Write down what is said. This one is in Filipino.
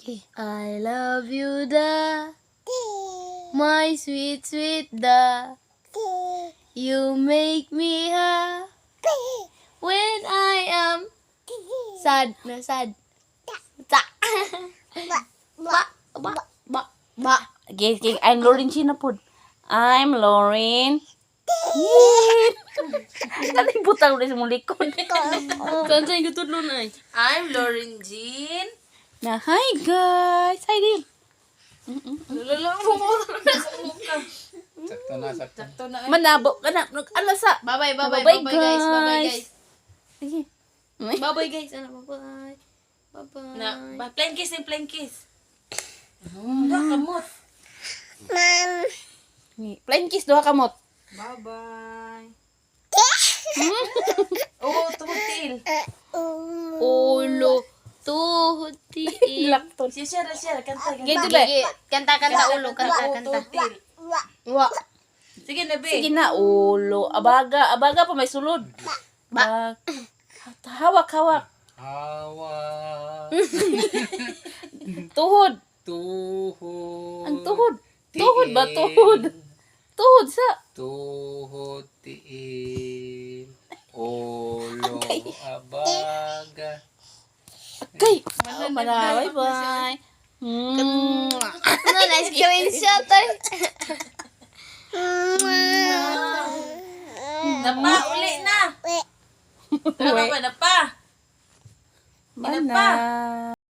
I love you, da. My sweet, sweet da. You make me happy when I am sad. Na sad. Ta. Ba. Okay, okay. I'm Lauren China po. I'm Lauren. Kaling butang ulit sa mong likod. Saan yung tutulong na I'm Lauren Jean. Na, hi guys. Hi din. Sakto na. Manabo ka na. Alasa. Bye-bye, Bye-bye, bye-bye, guys. guys. Bye-bye, guys. Sige. Bye-bye, guys. Ano, bye-bye. Bye-bye. Plain kiss and plain kiss. Doha kamot. Plain kiss, doha kamot. Bye-bye. Oh, tuhod-til. Ulo. Tuhod tiil. Lakton. Siya, kanta. Gito ba? Kanta, ulo. Kanta. Tuhod-til. Wa. Sige na, be. Sige na, ulo. Abaga pa may sulod. Hawak. Hawa. Tuhod. Tuhod. Ang tuhod. Tuhod ba? Tuhod. Tuhod sa. Tuhod tiil. Ulo. Abaga. Okay. Bye-bye. Ano na, screenshot ay. Napa, uli na. Napa. Mana?